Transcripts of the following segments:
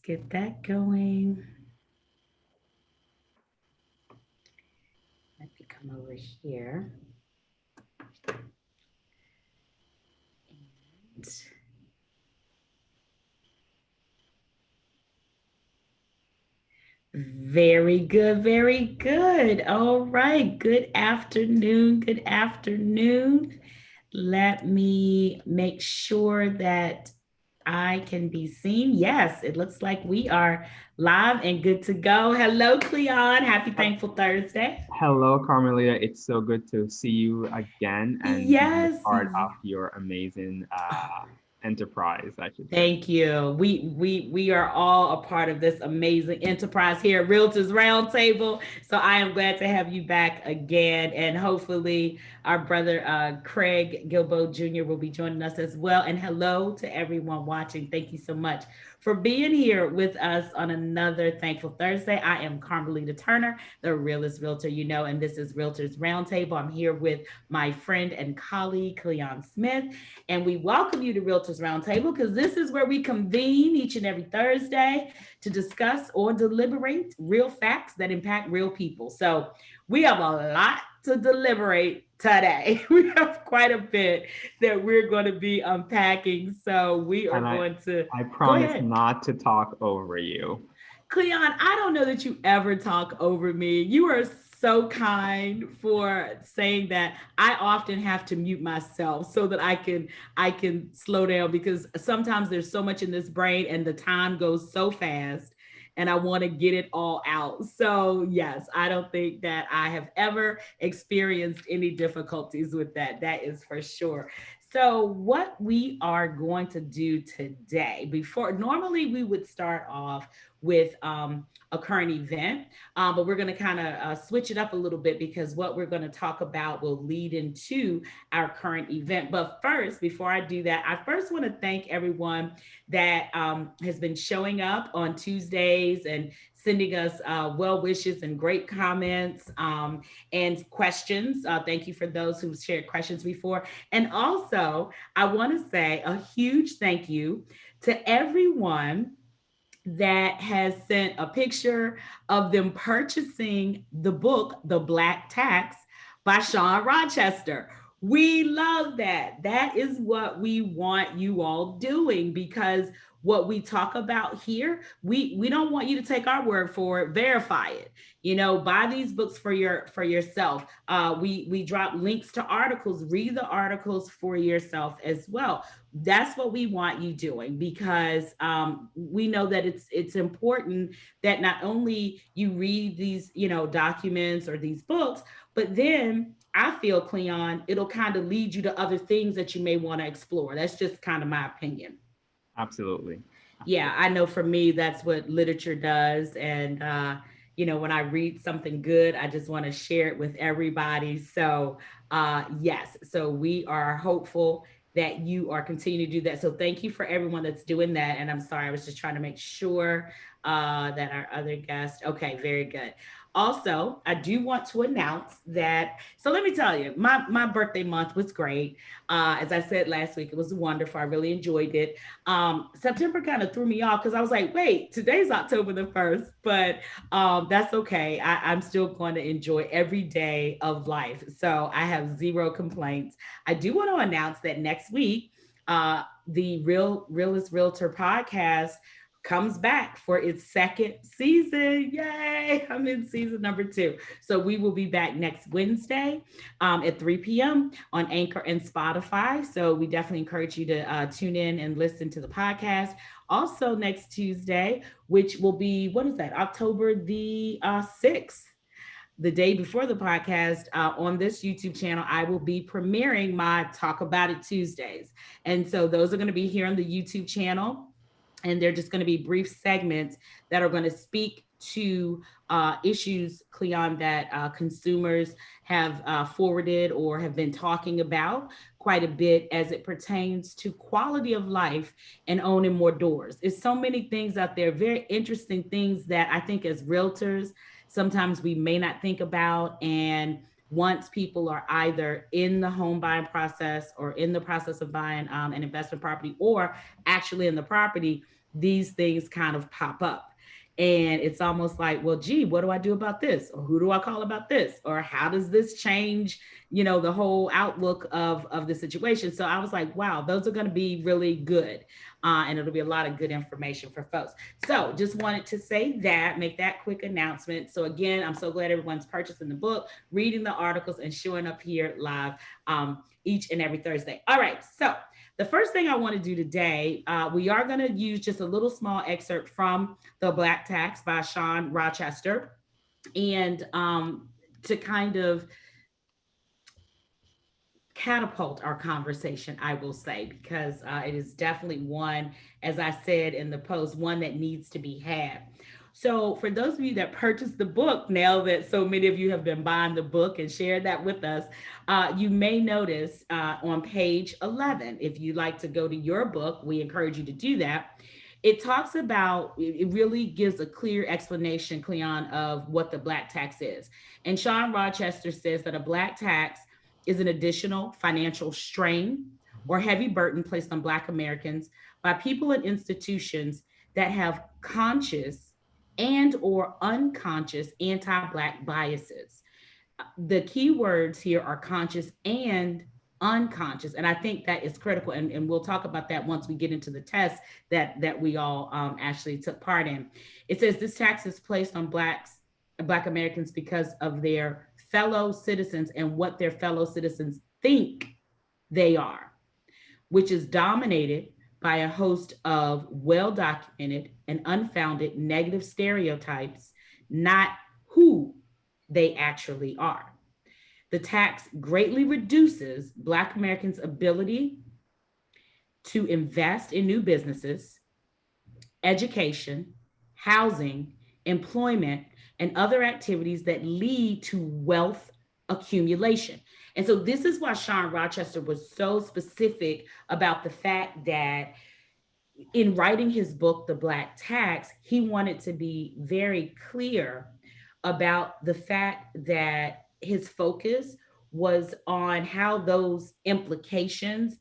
get that going. Let me come over here. And very good, very good. All right. Good afternoon. Good afternoon. Let me make sure that I can be seen. Yes, it looks like we are live and good to go. Hello, Cleon. Happy Thankful Thursday. Hello, Carmelia. It's so good to see you again and be a Yes. part of your amazing enterprise, I should say. Thank you. We are all a part of this amazing enterprise here at Realtors Roundtable. So I am glad to have you back again, and hopefully our brother Craig Gilbeaux Jr. will be joining us as well. And hello to everyone watching. Thank you so much for being here with us on another Thankful Thursday. I am Carmelita Turner, the realest realtor you know, and this is Realtors Roundtable. I'm here with my friend and colleague Cleon Smith, and we welcome you to Realtors Roundtable because this is where we convene each and every Thursday to discuss or deliberate real facts that impact real people. So we have a lot to deliberate today. We have quite a bit that we're going to be unpacking. So we are And going to I go promise ahead. not to talk over you. Cleon, I don't know that you ever talk over me. You are so kind for saying that. I often have to mute myself so that I can slow down because sometimes there's so much in this brain and the time goes so fast and I want to get it all out. So, yes, I don't think that I have ever experienced any difficulties with that. That is for sure. So, what we are going to do today, before normally we would start off with a current event. But we're going to kind of switch it up a little bit because what we're going to talk about will lead into our current event. But first, before I do that, I first want to thank everyone that has been showing up on Tuesdays and sending us well wishes and great comments and questions. Thank you for those who've shared questions before. And also, I want to say a huge thank you to everyone that has sent a picture of them purchasing the book, The Black Tax by Shawn Rochester. We love that. That is what we want you all doing because what we talk about here, we don't want you to take our word for it, verify it. You know, buy these books for yourself. We drop links to articles, read the articles for yourself as well. That's what we want you doing because we know that it's important that not only you read these documents or these books, but then I feel, Cleon, it'll kind of lead you to other things that you may want to explore. That's just kind of my opinion. Absolutely. Yeah, Absolutely. I know for me, that's what literature does. And, when I read something good, I just want to share it with everybody. So, yes, so we are hopeful that you are continuing to do that. So, thank you for everyone that's doing that. And I'm sorry, I was just trying to make sure that our other guest, okay, very good. Also, I do want to announce that. So let me tell you, my birthday month was great. As I said last week, it was wonderful. I really enjoyed it. September kind of threw me off because I was like, wait, today's October the 1st, but that's okay. I'm still going to enjoy every day of life. So I have zero complaints. I do want to announce that next week, the Realist Realtor podcast comes back for its second season. Yay! I'm in season number 2. So we will be back next Wednesday at 3 p.m. on Anchor and Spotify. So we definitely encourage you to tune in and listen to the podcast. Also, next Tuesday, which will be, what is that, October the 6th? The day before the podcast on this YouTube channel, I will be premiering my Talk About It Tuesdays. And so those are going to be here on the YouTube channel, and they're just going to be brief segments that are going to speak to issues, Cleon, that consumers have forwarded or have been talking about quite a bit as it pertains to quality of life and owning more doors. It's so many things out there, very interesting things that I think as realtors, sometimes we may not think about. And once people are either in the home buying process or in the process of buying an investment property or actually in the property, these things kind of pop up. And it's almost like, well, gee, what do I do about this? Or who do I call about this? Or how does this change, the whole outlook of the situation? So I was like, wow, those are going to be really good. And it'll be a lot of good information for folks. So just wanted to say that, make that quick announcement. So again, I'm so glad everyone's purchasing the book, reading the articles, and showing up here live each and every Thursday. All right. So the first thing I want to do today, we are going to use just a little small excerpt from The Black Tax by Shawn Rochester. And to kind of catapult our conversation, I will say, because it is definitely one, as I said in the post, one that needs to be had. So, for those of you that purchased the book, now that so many of you have been buying the book and shared that with us, you may notice on page 11, if you'd like to go to your book, we encourage you to do that. It talks about, it really gives a clear explanation, Cleon, of what the black tax is. And Shawn Rochester says that a black tax is an additional financial strain or heavy burden placed on Black Americans by people and institutions that have conscious and or unconscious anti-Black biases. The key words here are conscious and unconscious, and I think that is critical, and we'll talk about that once we get into the test that we all actually took part in. It says this tax is placed on Black Americans because of their fellow citizens and what their fellow citizens think they are, which is dominated by a host of well documented and unfounded negative stereotypes, not who they actually are. The tax greatly reduces Black Americans' ability to invest in new businesses, education, housing, employment, and other activities that lead to wealth accumulation. And so, this is why Shawn Rochester was so specific about the fact that in writing his book, The Black Tax, he wanted to be very clear about the fact that his focus was on how those implications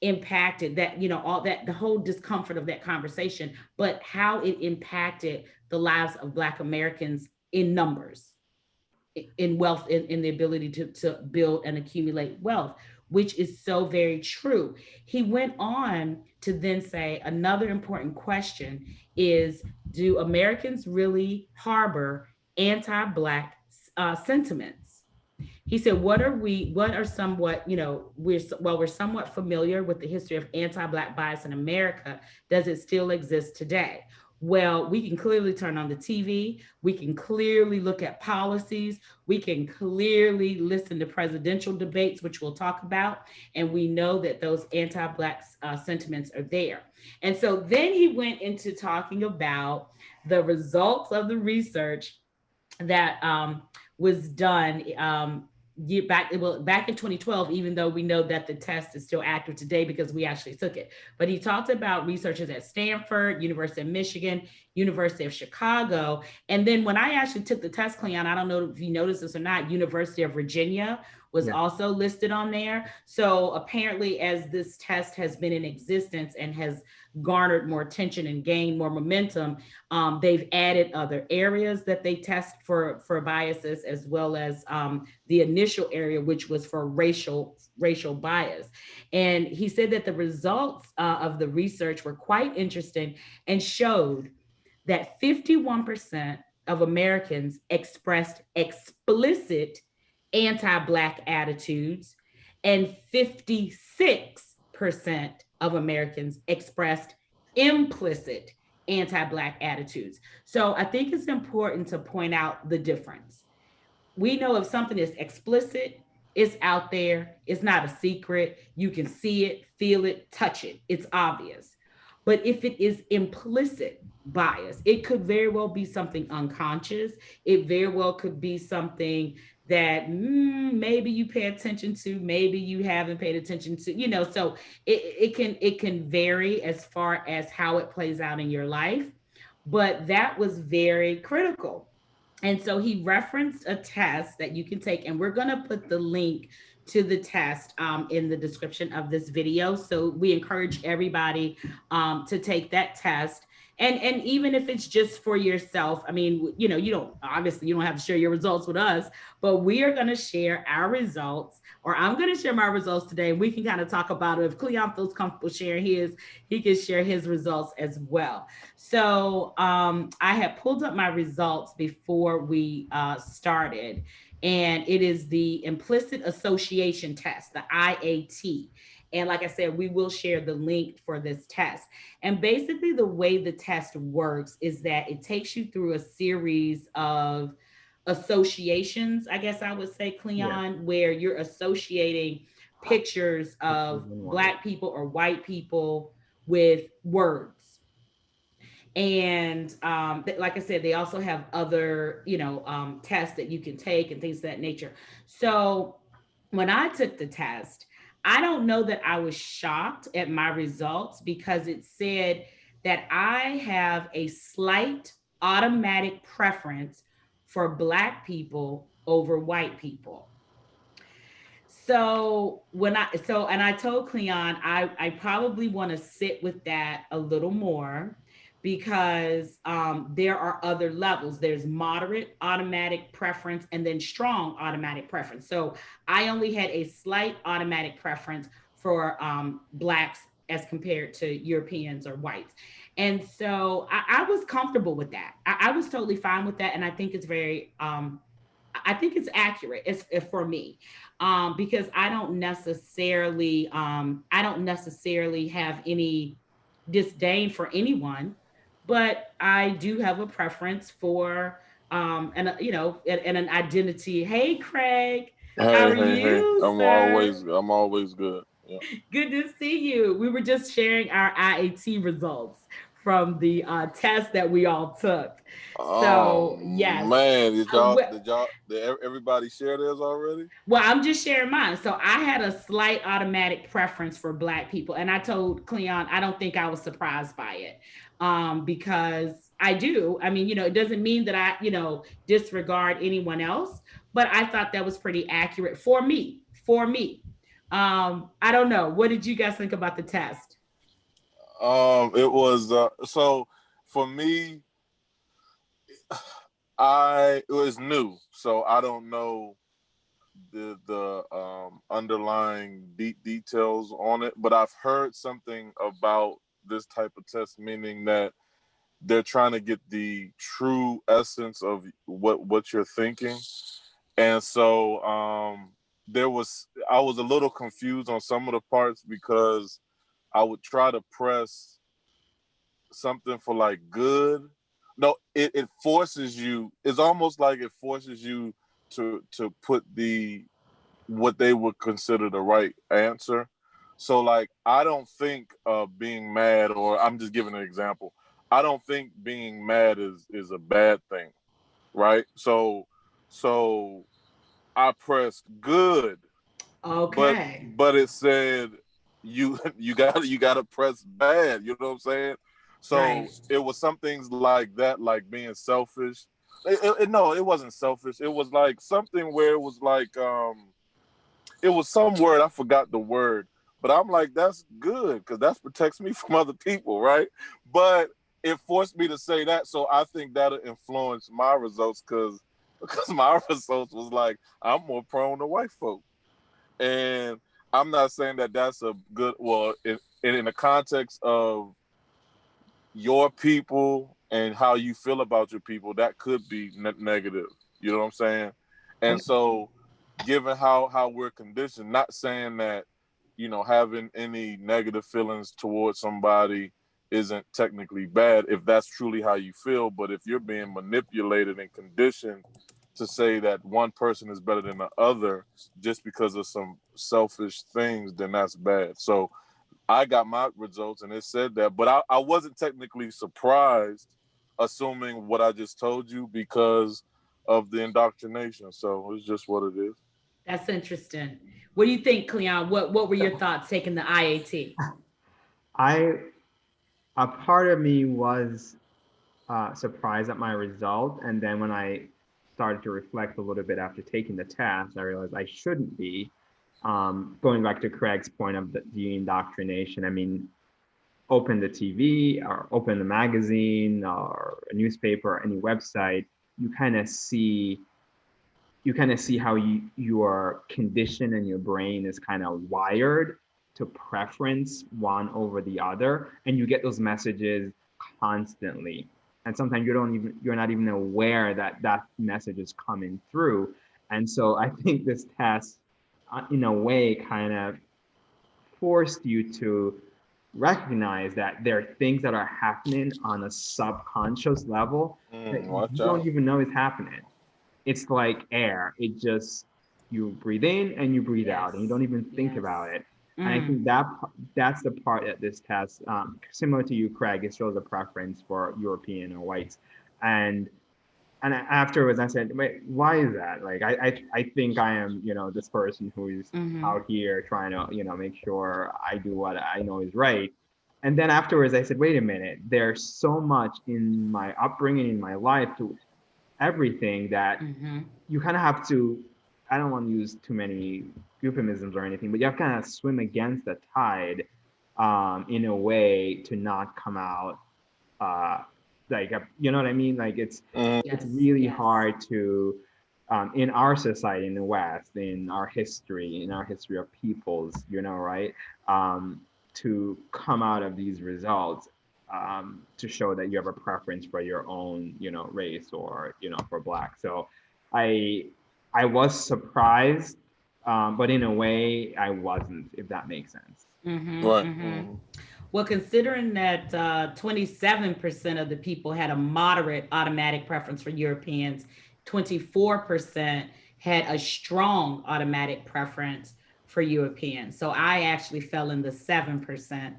impacted that, all that, the whole discomfort of that conversation, but how it impacted the lives of Black Americans in numbers, in wealth, in the ability to build and accumulate wealth, which is so very true. He went on to then say another important question is, do Americans really harbor anti-Black sentiments? He said, what are somewhat, we're somewhat familiar with the history of anti-Black bias in America, does it still exist today? Well, we can clearly turn on the TV. We can clearly look at policies. We can clearly listen to presidential debates, which we'll talk about. And we know that those anti-Black sentiments are there. And so then he went into talking about the results of the research that was done back in 2012, even though we know that the test is still active today because we actually took it. But he talked about researchers at Stanford, University of Michigan, University of Chicago. And then when I actually took the test, Cleon, I don't know if you noticed this or not, University of Virginia was Yeah. also listed on there. So apparently, as this test has been in existence and has garnered more attention and gained more momentum, they've added other areas that they test for biases, as well as the initial area, which was for racial bias. And he said that the results of the research were quite interesting and showed that 51% of Americans expressed explicit anti-Black attitudes, and 56% of Americans expressed implicit anti-Black attitudes. So I think it's important to point out the difference. We know if something is explicit, it's out there, it's not a secret, you can see it, feel it, touch it, it's obvious. But if it is implicit bias, it could very well be something unconscious. It very well could be something that maybe you pay attention to, maybe you haven't paid attention to, so it can vary as far as how it plays out in your life. But that was very critical. And so he referenced a test that you can take, and we're going to put the link to the test in the description of this video. So we encourage everybody to take that test. And even if it's just for yourself, I mean, you don't, obviously you don't have to share your results with us, but we are going to share our results, or I'm going to share my results today. We can kind of talk about it. If Cleon feels comfortable sharing his, he can share his results as well. So I had pulled up my results before we started, and it is the implicit association test, the IAT. And like I said, we will share the link for this test. And basically, the way the test works is that it takes you through a series of associations, I guess I would say, Yeah. Cleon, where you're associating pictures Pictures of and words. Black people or white people with words. And like I said, they also have other, tests that you can take and things of that nature. So when I took the test, I don't know that I was shocked at my results because it said that I have a slight automatic preference for Black people over white people. And I told Cleon I probably want to sit with that a little more because there are other levels. There's moderate automatic preference and then strong automatic preference. So I only had a slight automatic preference for Blacks as compared to Europeans or whites. And so I was comfortable with that. I was totally fine with that. And I think it's very I think it's accurate. It's for me, because I don't necessarily have any disdain for anyone, but I do have a preference for and an identity. Hey, Craig, how Hey, are hey, hey. you, I'm sir? always I'm always good. Yeah. Good to see you. We were just sharing our IAT results from the test that we all took. Oh So yes, man, well, did everybody share theirs already? Well, I'm just sharing mine. So I had a slight automatic preference for Black people. And I told Cleon, I don't think I was surprised by it, because I do. I mean, it doesn't mean that I, disregard anyone else, but I thought that was pretty accurate for me. For me. I don't know. What did you guys think about the test? It was so for me, it was new, so I don't know the underlying deep details on it, but I've heard something about this type of test, meaning that they're trying to get the true essence of what you're thinking. And so I was a little confused on some of the parts because I would try to press something for like good. No, it forces you. It's almost like it forces you to put what they would consider the right answer. So like I don't think being mad, or I'm just giving an example. I don't think being mad is a bad thing, right? So I pressed good, but Okay. it said you gotta press bad. You know what I'm saying? So Right. it was some things like that, like being selfish. No, it wasn't selfish. It was like something where it was like it was some word, I forgot the word, but I'm like, that's good because that protects me from other people, right? But it forced me to say that, so I think that'll influence my results because my results was like I'm more prone to white folk, and I'm not saying that that's a good. Well, in the context of your people and how you feel about your people, that could be negative. You know what I'm saying? And Okay. so, given how we're conditioned, not saying that having any negative feelings towards somebody isn't technically bad if that's truly how you feel, but if you're being manipulated and conditioned to say that one person is better than the other just because of some selfish things, then that's bad. So I got my results and it said that, but I wasn't technically surprised, assuming what I just told you because of the indoctrination. So it's just what it is. That's interesting. What do you think, Cleon? What were your thoughts taking the IAT? I a part of me was surprised at my result, and then when I started to reflect a little bit after taking the test, I realized I shouldn't be. Going back to Craig's point of the indoctrination, I mean, open the TV or open the magazine or a newspaper or any website, you kind of see how your condition and your brain is kind of wired to preference one over the other, and you get those messages constantly, and sometimes you're not even aware that that message is coming through. And so I think this test in a way kind of forced you to recognize that there are things that are happening on a subconscious level that Watch you don't out. even know is happening. It's like air. It just, you breathe in and you breathe out, and you don't even think Yes. about it. And I Mm. think that's the part that this test, similar to you, Craig, it shows a preference for European or whites. And afterwards I said, wait, why is that? Like, I think I am, this person who's Mm-hmm. out here trying to, make sure I do what I know is right. And then afterwards I said, wait a minute, there's so much in my upbringing, in my life, to everything, that Mm-hmm. you kind of have to, I don't want to use too many euphemisms or anything, but you have to kind of swim against the tide, in a way, to not come out, uh, like, you know what I mean? Like, it's Yes. really Yes. hard to, in our society, in the West, in our history of peoples, right? To come out of these results, to show that you have a preference for your own, race, or, for Black. So I I was surprised, but in a way I wasn't, if that makes sense. Mm-hmm. Right. Mm-hmm. Well, considering that 27% of the people had a moderate automatic preference for Europeans, 24% had a strong automatic preference for Europeans. So I actually fell in the 7%.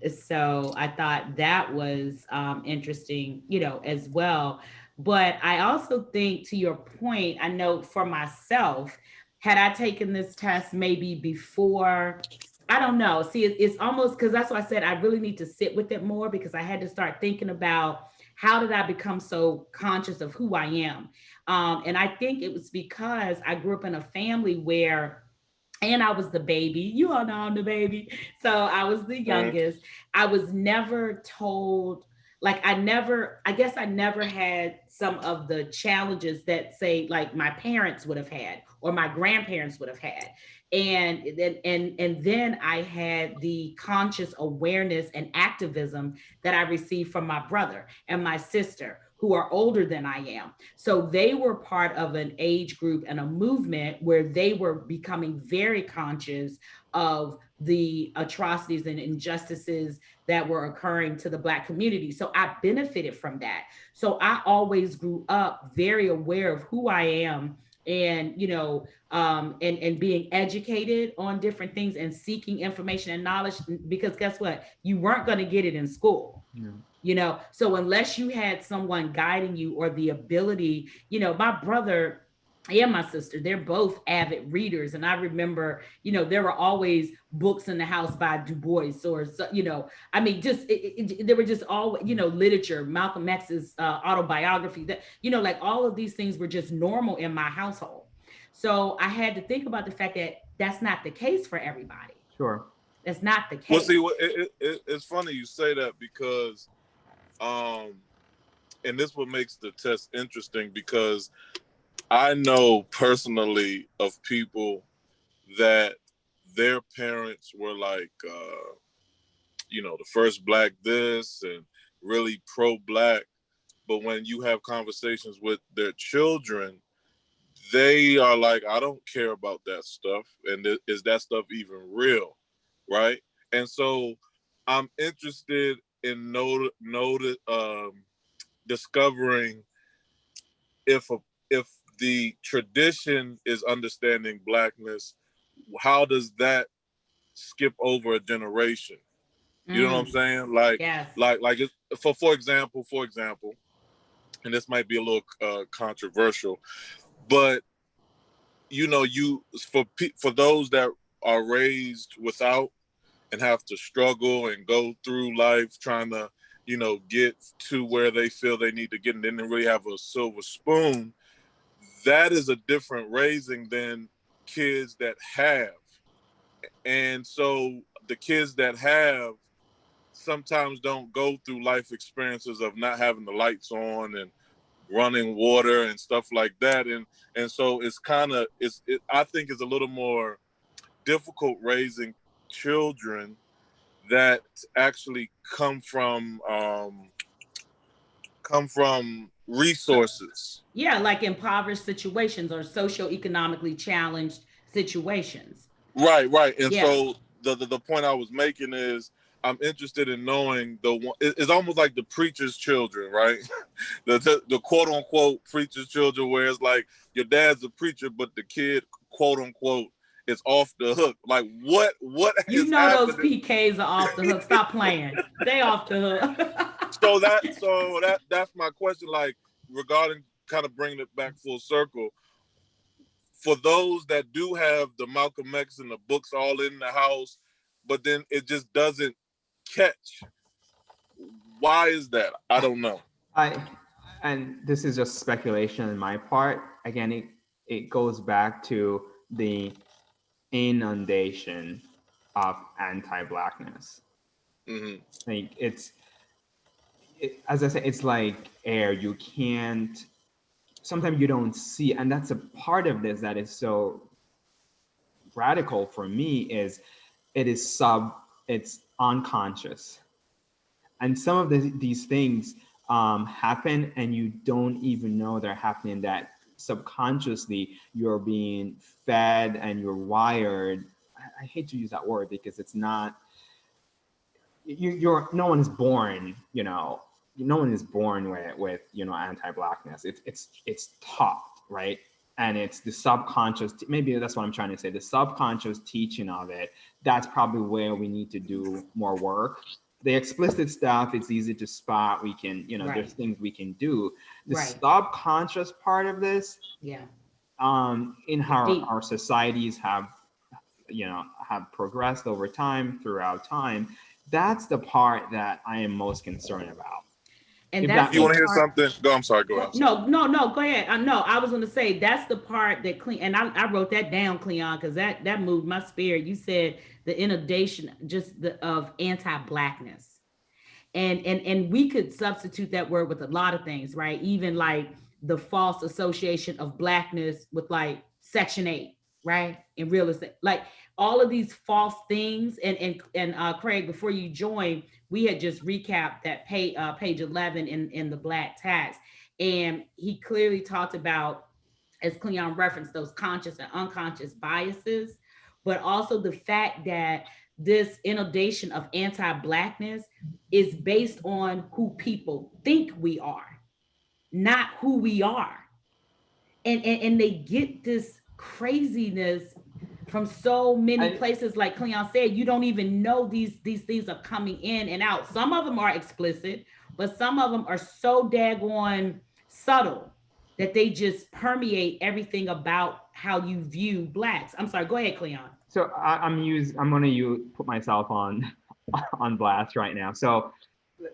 So I thought that was interesting, as well. But I also think, to your point, I know for myself, had I taken this test maybe before, I don't know. See, it's almost, because that's why I said I really need to sit with it more, because I had to start thinking about how did I become so conscious of who I am. And I think it was because I grew up in a family where, and I was the baby. You all know I'm the baby. So I was the Mm-hmm. youngest. I was never told, like, I guess I never had some of the challenges that, say, like my parents would have had or my grandparents would have had. And then I had the conscious awareness and activism that I received from my brother and my sister, who are older than I am. So they were part of an age group and a movement where they were becoming very conscious of the atrocities and injustices that were occurring to the Black community. So I benefited from that. So I always grew up very aware of who I am, and and being educated on different things and seeking information and knowledge, because guess what, you weren't going to get it in school. Yeah. So unless you had someone guiding you, or the ability, my brother and my sister, they're both avid readers. And I remember, there were always books in the house by Du Bois, or, I mean, just, there were just all, literature, Malcolm X's autobiography, that, like, all of these things were just normal in my household. So I had to think about the fact that that's not the case for everybody. Sure. That's not the Well, see, case. it's funny you say that because, um, and this what makes the test interesting, because I know personally of people that their parents were like, the first Black this, and really pro-Black. But when you have conversations with their children, they are like, I don't care about that stuff. And is that stuff even real? Right. And so I'm interested in discovering if if the tradition is understanding Blackness, how does that skip over a generation? You know what I'm Mm, saying? Like, yes. for example, and this might be a little controversial, but for those that are raised without and have to struggle and go through life trying to, get to where they feel they need to get, and then they really have a silver spoon. That is a different raising than kids that have. And so the kids that have, sometimes don't go through life experiences of not having the lights on and running water and stuff like that, and so it's kind of I think it's a little more difficult raising children that actually come from resources. Yeah, like impoverished situations or socioeconomically challenged situations. Right. And Yeah. so the point I was making is I'm interested in knowing the one. It's almost like the preacher's children, right? The quote unquote preacher's children, where it's like your dad's a preacher, but the kid quote unquote is off the hook. Like what You is know those happening? PKs are off the hook. Stop playing. They off the hook. So that's my question. Like regarding kind of bringing it back full circle for those that do have the Malcolm X and the books all in the house, but then it just doesn't catch. Why is that? I don't know. I and this is just speculation on my part. Again, it goes back to the inundation of anti-blackness. Mm-hmm. Like as I said, it's like air. You can't. Sometimes you don't see, and that's a part of this that is so radical for me. Is it is it's unconscious, and some of these things happen, and you don't even know they're happening. That subconsciously you're being fed and you're wired. I hate to use that word because it's not you're no one is born, no one is born with anti-blackness. It's taught, right? And it's the subconscious, maybe that's what I'm trying to say, the subconscious teaching of it. That's probably where we need to do more work. The explicit stuff, it's easy to spot. We can, Right. there's things we can do. The Right. subconscious part of this, Yeah. in It's how deep. our societies have progressed over time, throughout time, that's the part that I am most concerned about. And If that's that You the want to makes hear part. something? Go. I'm sorry. Go ahead. No, go ahead. I know. I was going to say that's the part that and I wrote that down, Cleon, because that moved my spirit. You said the inundation just of anti-blackness, and we could substitute that word with a lot of things, right? Even like the false association of blackness with like Section 8, right? In real estate, like all of these false things. And Craig, before you join, we had just recapped that page 11 in the Black tax, and he clearly talked about, as Cleon referenced, those conscious and unconscious biases, but also the fact that this inundation of anti-blackness is based on who people think we are, not who we are. And they get this craziness from so many I, places. Like Cleon said, you don't even know these things are coming in and out. Some of them are explicit, but some of them are so daggone subtle that they just permeate everything about how you view blacks. I'm sorry, go ahead, Cleon. so I'm going to put myself on on blast right now. So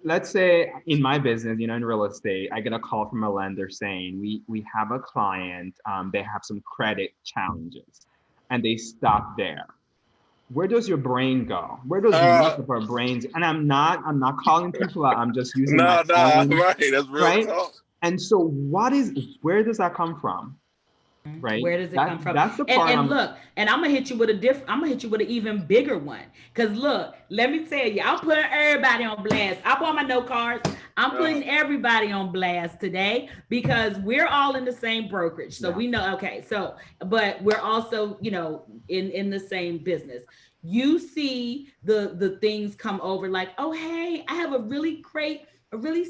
let's say in my business, in real estate, I get a call from a lender saying we have a client, they have some credit challenges, and they stop there. Where does your brain go? Where does most Uh, of our brains? And I'm not calling people out. I'm just using my nah, own, right. That's real right? talk. And so where does that come from? Right? Where does it That come from? that's the And part and I'm look, and I'm gonna hit you with I'm gonna hit you with an even bigger one. Cause look, let me tell you, I'm putting everybody on blast. I bought my note cards. I'm putting everybody on blast today because we're all in the same brokerage. So yeah. we know, okay. So, but we're also, in the same business. You see the things come over like, oh hey, I have a really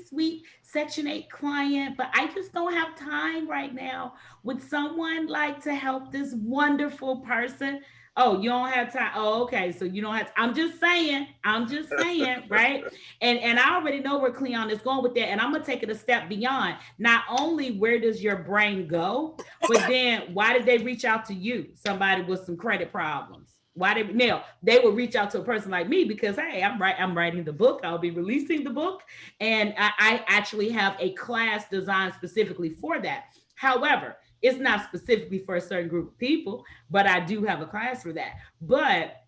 sweet Section 8 client, but I just don't have time right now. Would someone like to help this wonderful person? Oh, you don't have time. Oh, okay. So you don't have I'm just saying. I'm just saying, right? And I already know where Cleon is going with that. And I'm gonna take it a step beyond. Not only where does your brain go, but then why did they reach out to you? Somebody with some credit problems. Why did now they would reach out to a person like me because hey, I'm writing the book. I'll be releasing the book, and I actually have a class designed specifically for that. However, it's not specifically for a certain group of people, but I do have a class for that. But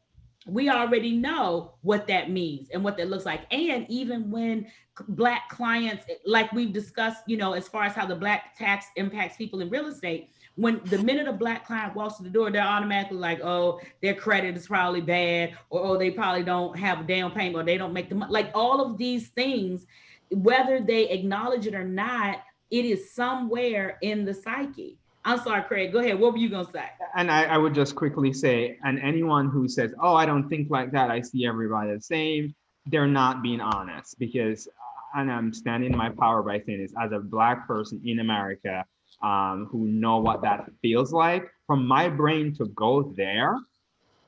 we already know what that means and what that looks like. And even when Black clients, like we've discussed, as far as how the Black tax impacts people in real estate, when the minute a Black client walks to the door, they're automatically like, oh, their credit is probably bad, or oh, they probably don't have a down payment, or they don't make the money. Like all of these things, whether they acknowledge it or not, it is somewhere in the psyche. I'm sorry, Craig. Go ahead. What were you gonna say? And I would just quickly say, and anyone who says, "Oh, I don't think like that. I see everybody the same," they're not being honest. Because, and I'm standing in my power by saying this as a Black person in America, who know what that feels like. From my brain to go there,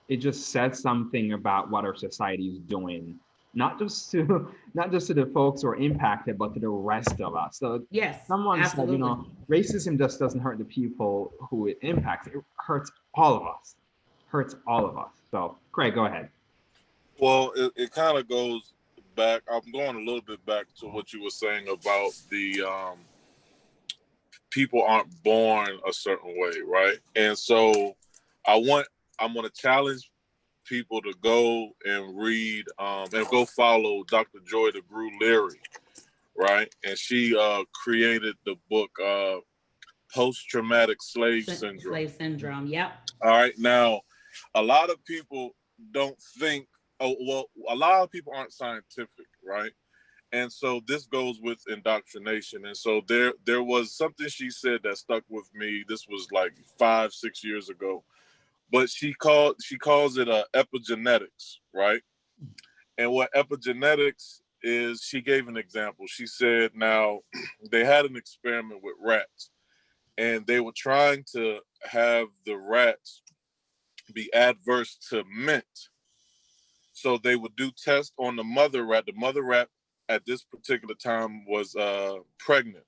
it just says something about what our society is doing, not just to not just to the folks who are impacted, but to the rest of us. So Yes, someone said, absolutely. racism just doesn't hurt the people who it impacts. It hurts all of us. Hurts all of us. So Craig, go ahead. Well, it kind of goes back. I'm going a little bit back to what you were saying about the people aren't born a certain way, right? And so I want I'm going to challenge people to go and read and go follow Dr. Joy DeGruy Leary, right? And she created the book Post Traumatic Slave Syndrome. Slave syndrome. Yep. All right, now a lot of people don't think. Oh well, a lot of people aren't scientific, right? And so this goes with indoctrination. And so there was something she said that stuck with me. This was like 5-6 years ago, but she calls it epigenetics, right? And what epigenetics is, she gave an example. She said, now they had an experiment with rats, and they were trying to have the rats be adverse to mint. So they would do tests on the mother rat. The mother rat at this particular time was pregnant.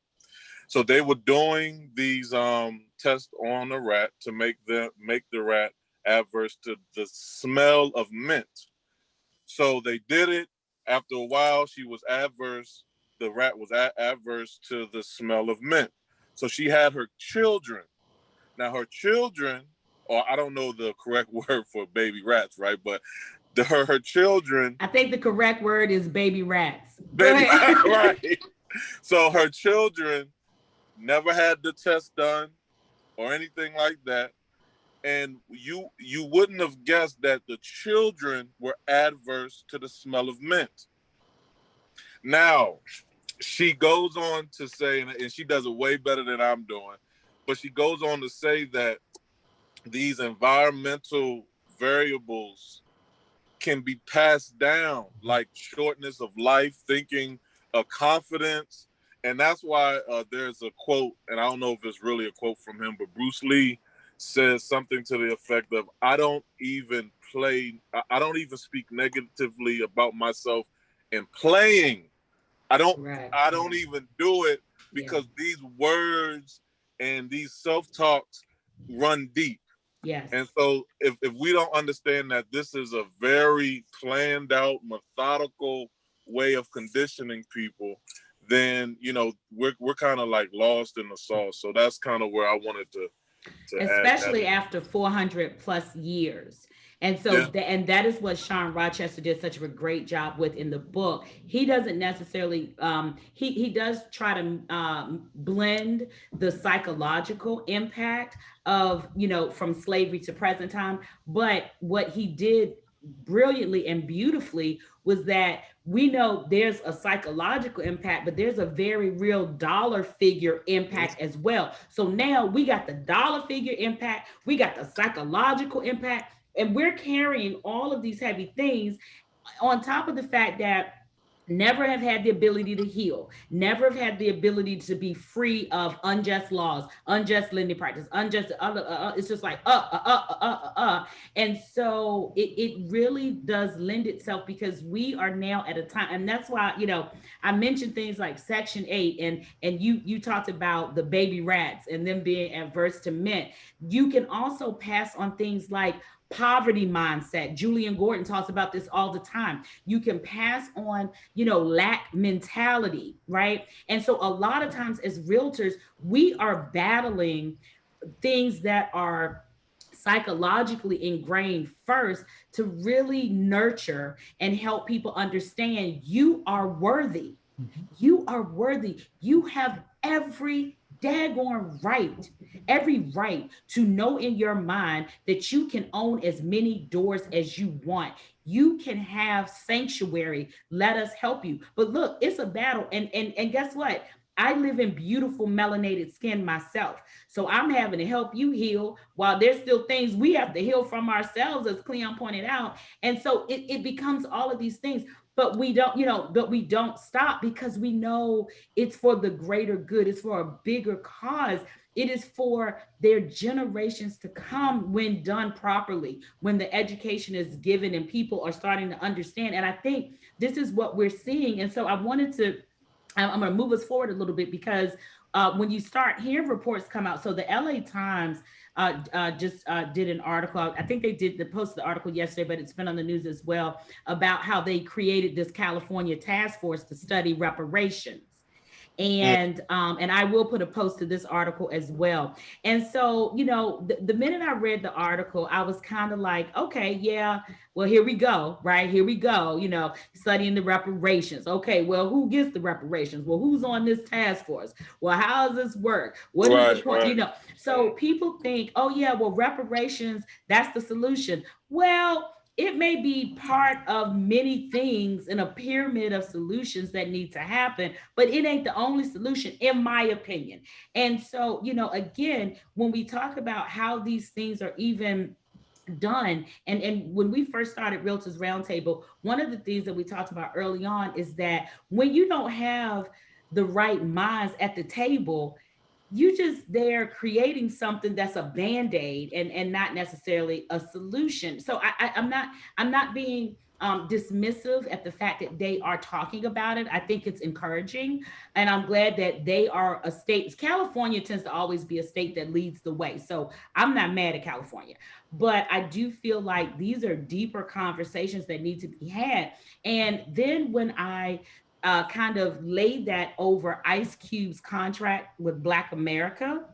So they were doing these tests on the rat to make the rat adverse to the smell of mint. So they did it. After a while, she was adverse. The rat was adverse to the smell of mint. So she had her children. Now her children, or I don't know the correct word for baby rats, right? But her children, I think the correct word is baby rats. Go baby, ahead. right? So her children never had the test done or anything like that, and you wouldn't have guessed that the children were adverse to the smell of mint. Now she goes on to say, and she does it way better than I'm doing, but she goes on to say that these environmental variables can be passed down, like shortness of life, thinking, confidence. And that's why there's a quote, and I don't know if it's really a quote from him, but Bruce Lee says something to the effect of, I don't even speak negatively about myself in playing. Right. I Yeah. don't even do it, Yeah. because these words and these self-talks run deep. Yes. And so if we don't understand that this is a very planned out, methodical way of conditioning people, then we're kind of like lost in the sauce. So that's kind of where I wanted to add that Especially in. after 400 plus years. And so, Yeah. and that is what Shawn Rochester did such a great job with in the book. He doesn't necessarily, he does try to blend the psychological impact of, from slavery to present time. But what he did brilliantly and beautifully was that we know there's a psychological impact, but there's a very real dollar figure impact as well. So now we got the dollar figure impact, we got the psychological impact, and we're carrying all of these heavy things on top of the fact that never have had the ability to heal, never have had the ability to be free of unjust laws, unjust lending practice, unjust, it's just like, And so it really does lend itself, because we are now at a time, and that's why, I mentioned things like Section 8, and you talked about the baby rats and them being adverse to mint. You can also pass on things like poverty mindset. Julian Gordon talks about this all the time. You can pass on, lack mentality, right? And so a lot of times as realtors, we are battling things that are psychologically ingrained first to really nurture and help people understand you are worthy. Mhm. You are worthy. You have every daggone right, every right to know in your mind that you can own as many doors as you want. You can have sanctuary. Let us help you. But look, it's a battle. And guess what? I live in beautiful melanated skin myself. So I'm having to help you heal while there's still things we have to heal from ourselves, as Cleon pointed out. And so it becomes all of these things, but we don't, but we don't stop because we know it's for the greater good. It's for a bigger cause. It is for their generations to come when done properly, when the education is given and people are starting to understand. And I think this is what we're seeing. And so I wanted to, I'm going to move us forward a little bit because when you start hearing reports come out, so the LA Times just did an article. I think they did the post the article yesterday, but it's been on the news as well about how they created this California task force to study reparations. And I will put a post to this article as well. And so, the minute I read the article, I was kind of like, okay, yeah, well, here we go, right? Here we go, studying the reparations. Okay, well, who gets the reparations? Well, who's on this task force? Well, how does this work? What is the Right, point? right. So people think, oh yeah, well, reparations, that's the solution. Well, it may be part of many things in a pyramid of solutions that need to happen, but it ain't the only solution, in my opinion. And so, again, when we talk about how these things are even done, and when we first started Realtors Roundtable, one of the things that we talked about early on is that when you don't have the right minds at the table, you just there creating something that's a band-aid and not necessarily a solution. So I'm not being dismissive at the fact that they are talking about it. I think it's encouraging, and I'm glad that they are a state. California tends to always be a state that leads the way, so I'm not mad at California, but I do feel like these are deeper conversations that need to be had. And then when I kind of laid that over Ice Cube's contract with Black America.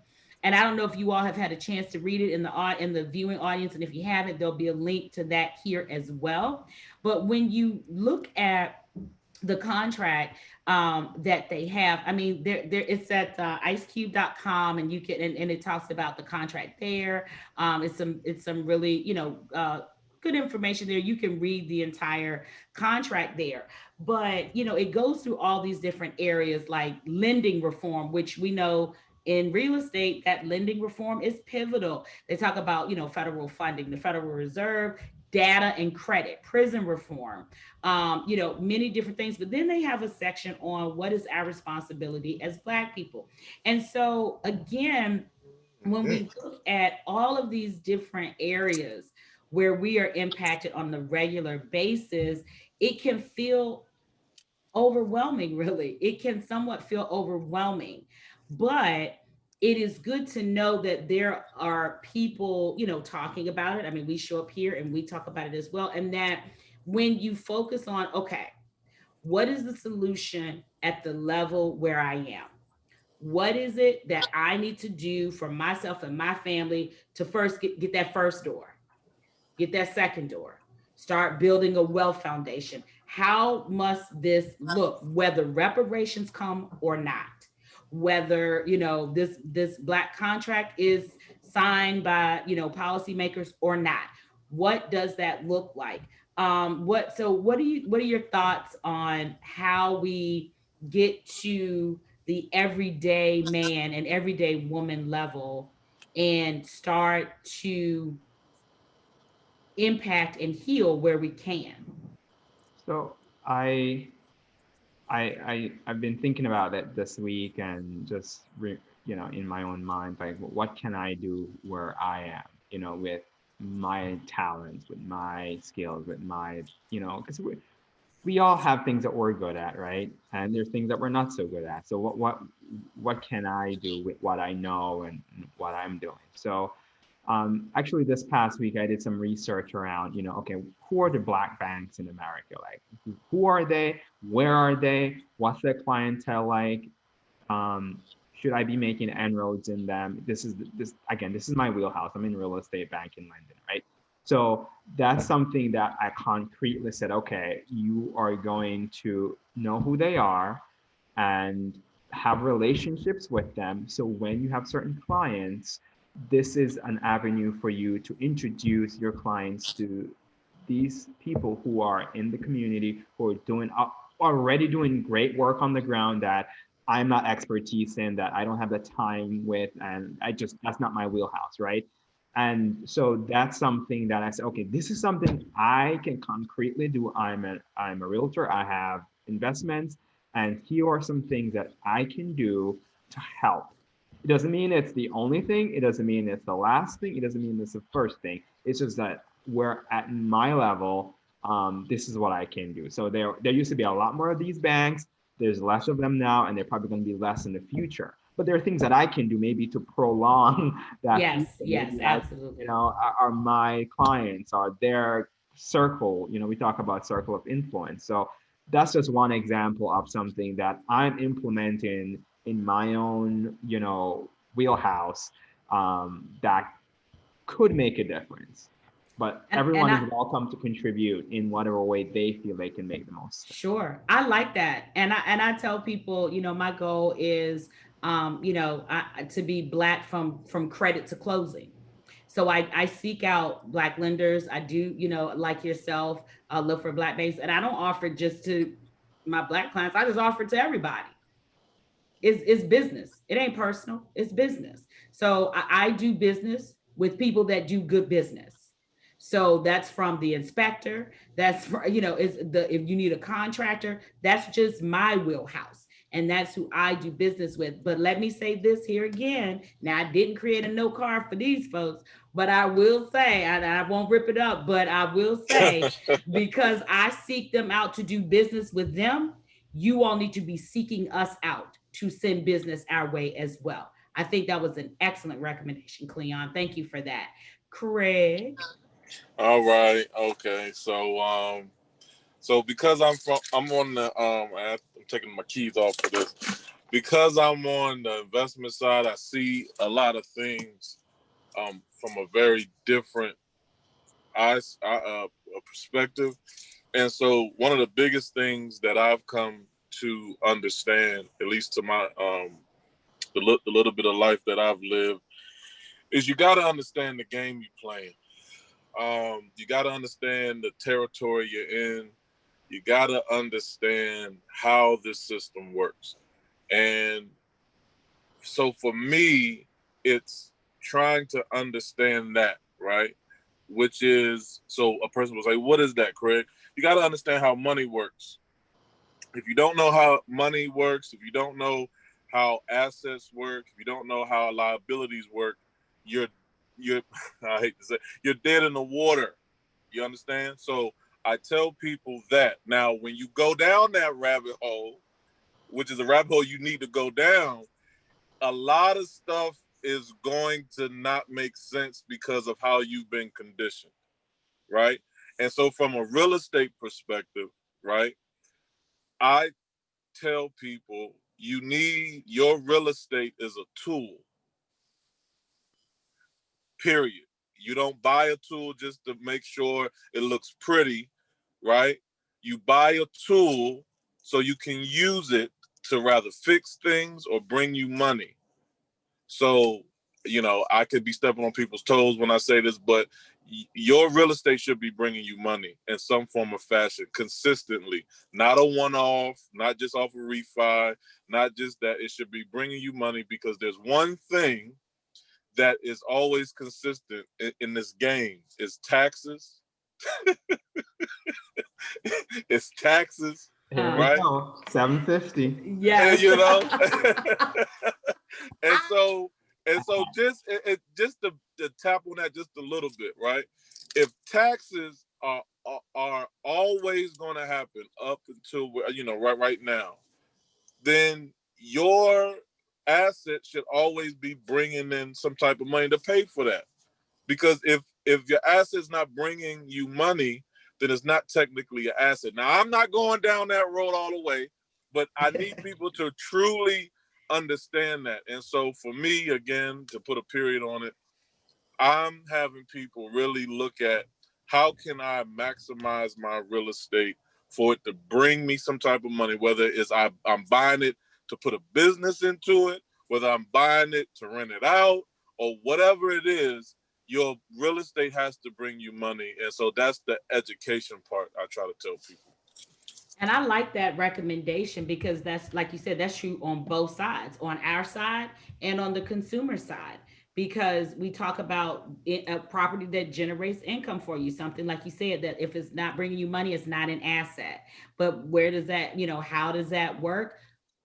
And I don't know if you all have had a chance to read it in the viewing audience, and if you haven't, there'll be a link to that here as well. But when you look at the contract that they have, I mean, there it's at icecube.com, and you can and it talks about the contract there. It's some really good information there. You can read the entire contract there, but it goes through all these different areas like lending reform, which we know in real estate that lending reform is pivotal. They talk about federal funding, the Federal Reserve, data and credit, prison reform, many different things. But then they have a section on what is our responsibility as Black people. And so, again, when we look at all of these different areas where we are impacted on the regular basis, it can feel overwhelming, really. It can somewhat feel overwhelming, but it is good to know that there are people, talking about it. I mean, we show up here and we talk about it as well. And that when you focus on, okay, what is the solution at the level where I am? What is it that I need to do for myself and my family to first get that first door? Get that second door, start building a wealth foundation. How must this look, whether reparations come or not, whether this Black contract is signed by policymakers or not? What does that look like? What are your thoughts on how we get to the everyday man and everyday woman level and start to impact and heal where we can? So I've been thinking about it this week and just in my own mind, like what can I do where I am, with my talents, with my skills, with my, because we all have things that we're good at, right? And there's things that we're not so good at. So what can I do with what I know and what I'm doing? So actually, this past week, I did some research around, okay, who are the Black banks in America? Like, who are they? Where are they? What's their clientele like? Um, Should I be making inroads in them? This is my wheelhouse. I'm in real estate banking lending, right? So that's something that I concretely said, okay, you are going to know who they are and have relationships with them. So when you have certain clients, this is an avenue for you to introduce your clients to these people who are in the community, who are already doing great work on the ground that I'm not expertise in, that I don't have the time with, and that's not my wheelhouse, right? And so that's something that I said, okay, this is something I can concretely do. I'm a realtor. I have investments, and here are some things that I can do to help. It doesn't mean it's the only thing. It doesn't mean it's the last thing. It doesn't mean it's the first thing. It's just that we're at my level. This is what I can do. So there used to be a lot more of these banks. There's less of them now, and they're probably going to be less in the future. But there are things that I can do maybe to prolong that Yes, future. yes, Maybe absolutely. are my clients, are their circle. We talk about circle of influence. So that's just one example of something that I'm implementing in my own, wheelhouse, that could make a difference. But And everyone is I welcome to contribute in whatever way they feel they can make the most. sure, I like that. And I tell people, my goal is to be black from credit to closing. So I seek out black lenders. I do, like yourself, look for black banks, and I don't offer just to my black clients. I just offer to everybody. It's business. It ain't personal. It's business. So I do business with people that do good business. So that's from the inspector. That's for, is the if you need a contractor, that's just my wheelhouse. And that's who I do business with. But let me say this here again. Now, I didn't create a no card for these folks, but I will say, and I won't rip it up, but I will say, because I seek them out to do business with them, you all need to be seeking us out to send business our way as well. I think that was an excellent recommendation, Cleon. Thank you for that. Craig. All right. Okay. So because I'm on the I'm taking my keys off for this. Because I'm on the investment side, I see a lot of things from a very different perspective. And so one of the biggest things that I've come to understand, at least to my the little bit of life that I've lived, is you got to understand the game you're playing. You got to understand the territory you're in. You got to understand how this system works. And so for me, it's trying to understand that, right? Which is, so a person will say, what is that, Craig? You got to understand how money works. If you don't know how money works, if you don't know how assets work, if you don't know how liabilities work, you're I hate to say, you're dead in the water. You understand? So I tell people that. Now, when you go down that rabbit hole, which is a rabbit hole you need to go down, a lot of stuff is going to not make sense because of how you've been conditioned, right? And so from a real estate perspective, right, I tell people your real estate is a tool, period. You don't buy a tool just to make sure it looks pretty, right? You buy a tool so you can use it to rather fix things or bring you money. So, I could be stepping on people's toes when I say this, but your real estate should be bringing you money in some form of fashion consistently, not a one-off, not just off a refi, not just that. It should be bringing you money because there's one thing that is always consistent in this game is taxes. It's taxes, Here we right? go. 750. And Yes. and so just to tap on that just a little bit, right? If taxes are always going to happen up until right now, then your asset should always be bringing in some type of money to pay for that. Because if your asset's not bringing you money, then it's not technically an asset. Now, I'm not going down that road all the way, but I need people to truly understand that. And so for me, again, to put a period on it, I'm having people really look at how can I maximize my real estate for it to bring me some type of money, whether it's I'm buying it to put a business into it, whether I'm buying it to rent it out, or whatever it is, your real estate has to bring you money. And so that's the education part I try to tell people. And I like that recommendation because that's, like you said, that's true on both sides, on our side and on the consumer side. Because we talk about a property that generates income for you, something like you said, that if it's not bringing you money, it's not an asset. But where does that, how does that work?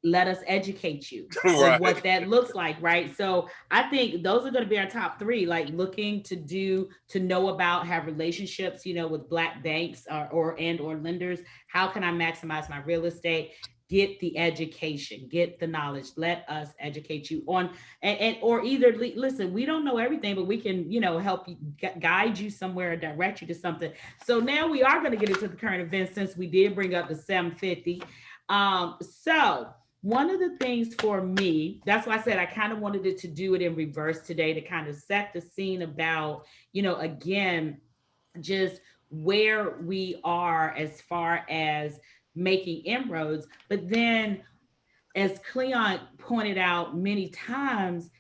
Let us educate you on Right. what that looks like, right? So I think those are going to be our top three, like looking to know about, have relationships, with black banks or lenders. How can I maximize my real estate? Get the education, get the knowledge. Let us educate you on, and or either listen, we don't know everything, but we can, help you, guide you somewhere, direct you to something. So now we are going to get into the current events since we did bring up the 750. So one of the things for me, that's why I said I kind of wanted it to do it in reverse today to kind of set the scene about, again, just where we are as far as making inroads. But then, as Cleon pointed out many times,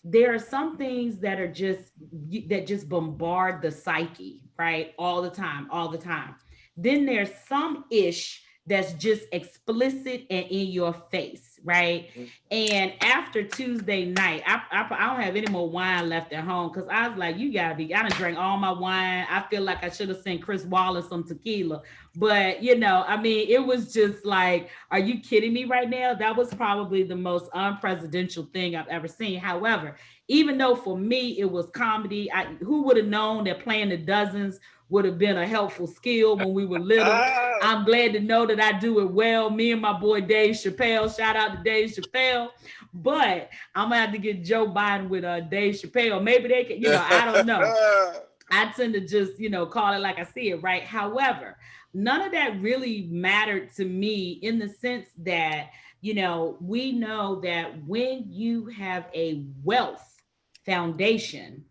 there are some things that just bombard the psyche, right? All the time. Then there's some ish that's just explicit and in your face, right? And after Tuesday night, I don't have any more wine left at home because I was like, you gotta be, I done drank all my wine. I feel like I should have sent Chris Wallace some tequila. But, I mean, it was just like, are you kidding me right now? That was probably the most unpresidential thing I've ever seen. However, even though for me it was comedy, who would have known that playing the dozens would have been a helpful skill when we were little. I'm glad to know that I do it well. Me and my boy Dave Chappelle, shout out to Dave Chappelle. But I'm gonna have to get Joe Biden with Dave Chappelle. Maybe they can, I don't know. I tend to just, call it like I see it, right? However, none of that really mattered to me in the sense that, we know that when you have a wealth foundation,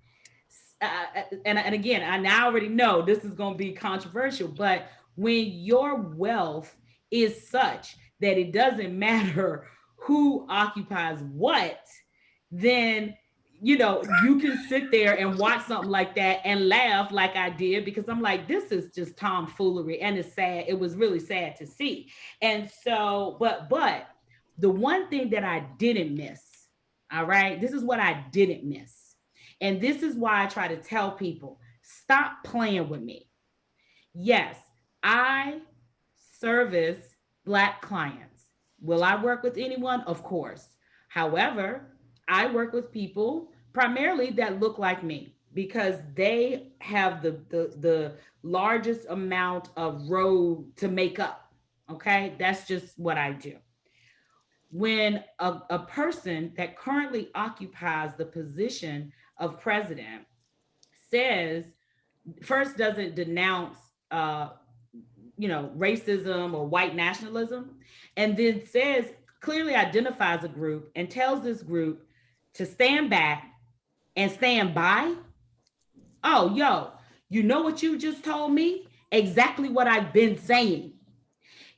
and again, I now already know this is going to be controversial, but when your wealth is such that it doesn't matter who occupies what, then you can sit there and watch something like that and laugh like I did because I'm like, this is just tomfoolery and it's sad. It was really sad to see. And so, but the one thing that I didn't miss, all right, this is what I didn't miss. And this is why I try to tell people, stop playing with me. Yes, I service Black clients. Will I work with anyone? Of course. However, I work with people primarily that look like me because they have the largest amount of road to make up. Okay, that's just what I do. When a person that currently occupies the position of president says, first doesn't denounce racism or white nationalism, and then says, clearly identifies a group and tells this group to stand back and stand by. Oh, yo, you know what you just told me? Exactly what I've been saying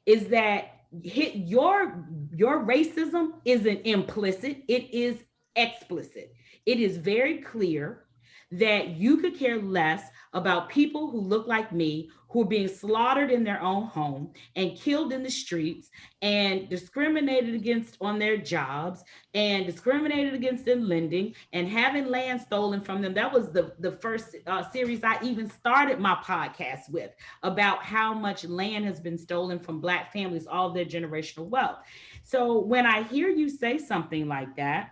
is that hit your racism isn't implicit, it is explicit. It is very clear that you could care less about people who look like me who are being slaughtered in their own home and killed in the streets and discriminated against on their jobs and discriminated against in lending and having land stolen from them. That was the first series I even started my podcast with, about how much land has been stolen from Black families, all their generational wealth. So when I hear you say something like that,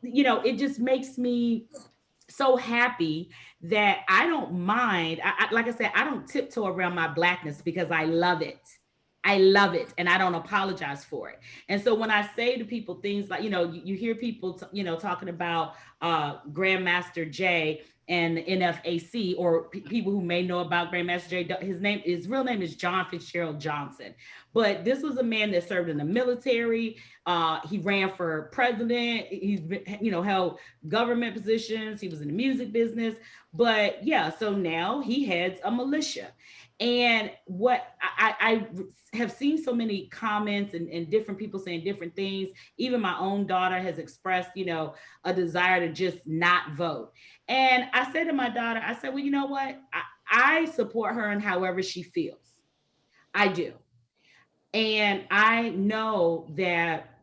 it just makes me so happy that I don't mind. Like I said, I don't tiptoe around my Blackness because I love it. I love it and I don't apologize for it. And so when I say to people things like, you hear people, talking about Grandmaster Jay and the NFAC, or people who may know about Grandmaster Jay. His real name is John Fitzgerald Johnson. But this was a man that served in the military. He ran for president. He's been, held government positions. He was in the music business. But yeah, so now he heads a militia. And what I have seen so many comments and different people saying different things. Even my own daughter has expressed, a desire to just not vote. And I said to my daughter, I said, well, you know what? I support her in however she feels. I do. And I know that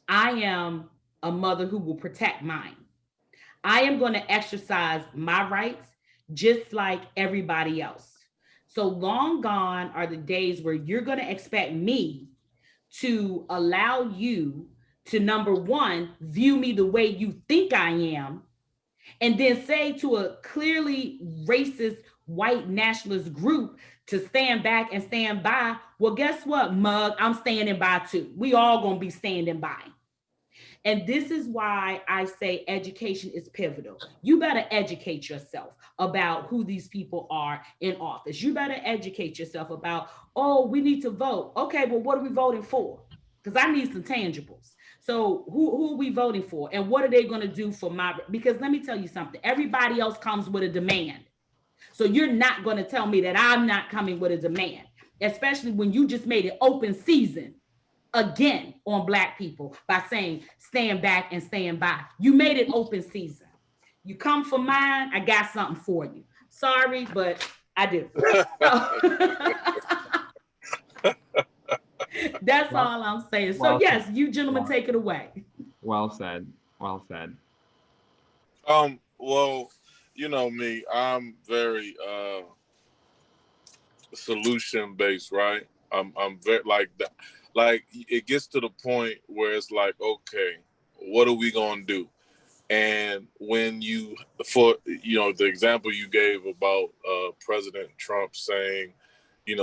I am a mother who will protect mine. I am going to exercise my rights just like everybody else. So long gone are the days where you're going to expect me to allow you to, number one, view me the way you think I am, and then say to a clearly racist white nationalist group to stand back and stand by. Well, guess what, mug? I'm standing by too. We all gonna be standing by. And this is why I say education is pivotal. You better educate yourself about who these people are in office. You better educate yourself about, oh, we need to vote. Okay, well, what are we voting for? Because I need some tangibles. So who are we voting for? And what are they going to do for my, because let me tell you something. Everybody else comes with a demand. So you're not going to tell me that I'm not coming with a demand, especially when you just made it open season again on Black people by saying stand back and stand by. You made it open season. You come for mine, I got something for you. Sorry, but I do. So, that's Well, all I'm saying. So well yes, said. you gentlemen Well, take it away. well said. Well said. Well, you know me, I'm very solution based, right? I'm very like that. Like it gets to the point where it's like, okay, what are we gonna do? And when the example you gave about President Trump saying,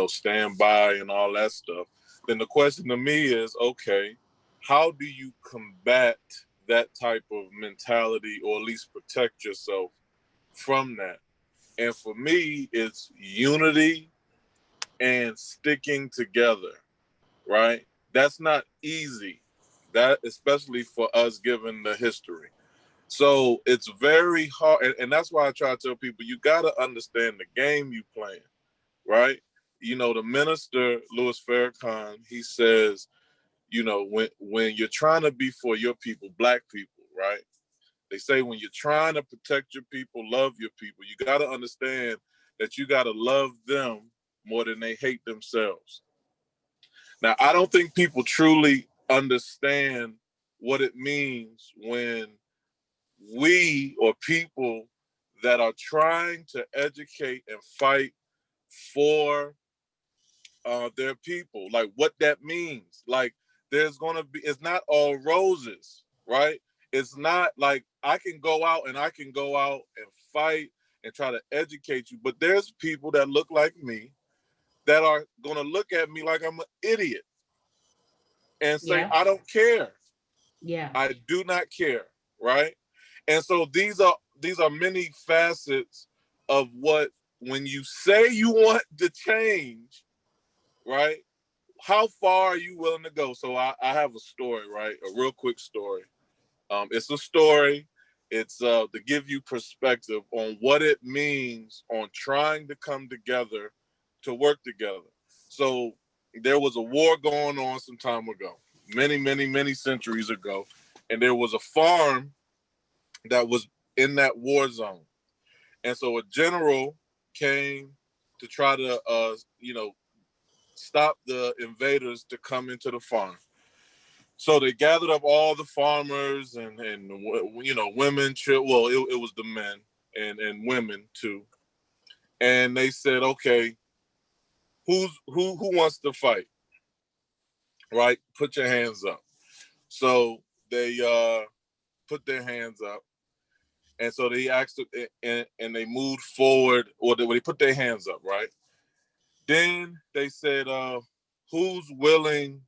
stand by and all that stuff, then the question to me is, okay, how do you combat that type of mentality, or at least protect yourself from that? And for me, it's unity and sticking together, right? That's not easy. That especially for us given the history. So it's very hard, and that's why I try to tell people you got to understand the game you playing, right? The minister Louis Farrakhan, he says, when you're trying to be for your people, Black people, right? They say when you're trying to protect your people, love your people, you got to understand that you got to love them more than they hate themselves. Now, I don't think people truly understand what it means when we, or people that are trying to educate and fight for their people, like what that means. Like it's not all roses, right? It's not like I can go out and fight and try to educate you, but there's people that look like me that are going to look at me like I'm an idiot and say, Yeah. I don't care. Yeah. I do not care, right? And so these are many facets of what, when you say you want to change, right? How far are you willing to go? So I have a story, right? A real quick story. It's a story. It's to give you perspective on what it means on trying to come together to work together. So there was a war going on some time ago, many, many, many centuries ago, and there was a farm that was in that war zone. And so a general came to try to, stop the invaders to come into the farm. So they gathered up all the farmers and women, well, it was the men and women too. And they said, okay, who wants to fight? Right? Put your hands up. So they put their hands up. And so they asked, and they moved forward, or they put their hands up, right? Then they said, who's willing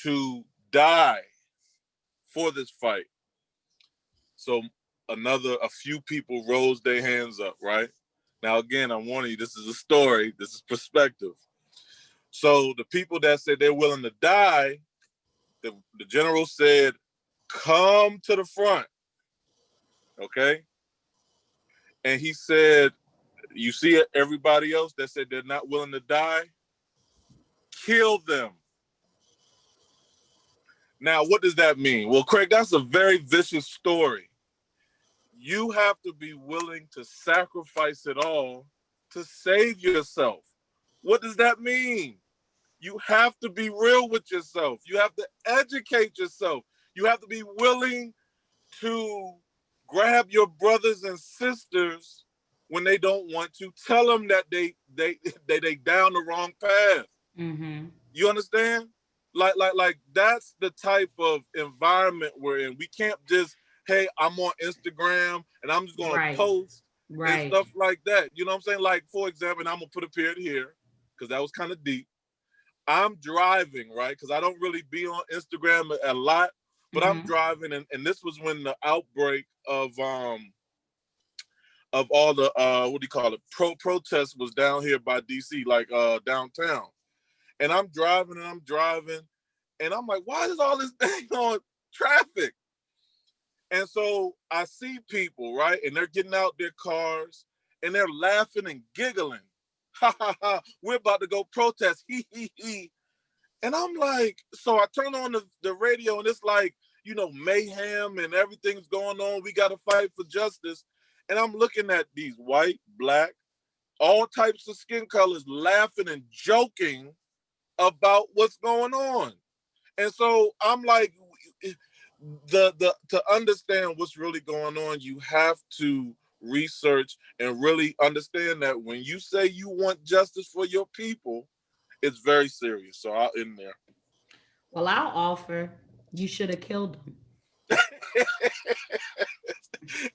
to die for this fight? So a few people rose their hands up, right? Now, again, I'm warning you, this is a story, this is perspective. So the people that said they're willing to die, the general said, come to the front, okay? And he said, you see everybody else that said they're not willing to die? Kill them. Now, what does that mean? Well, Craig, that's a very vicious story. You have to be willing to sacrifice it all to save yourself. What does that mean? You have to be real with yourself. You have to educate yourself. You have to be willing to grab your brothers and sisters when they don't want to. Tell them that they down the wrong path. Mm-hmm. You understand? Like that's the type of environment we're in. We can't just, hey, I'm on Instagram and I'm just gonna post and stuff like that. You know what I'm saying? Like, for example, and I'm gonna put a period here because that was kind of deep. I'm driving, right? Because I don't really be on Instagram a lot, but I'm driving, and this was when the outbreak of all the what do you call it, protests was down here by DC, like downtown. And I'm driving, and I'm like, why is all this thing on traffic? And so I see people, right? And they're getting out their cars and they're laughing and giggling. Ha ha ha, we're about to go protest. He he he. And I'm like, so I turn on the radio and it's like, you know, mayhem and everything's going on. We got to fight for justice. And I'm looking at these white, black, all types of skin colors laughing and joking about what's going on. And so I'm like, to understand what's really going on, you have to research and really understand that when you say you want justice for your people, it's very serious. So I'll end there. Well, I'll offer you should have killed him.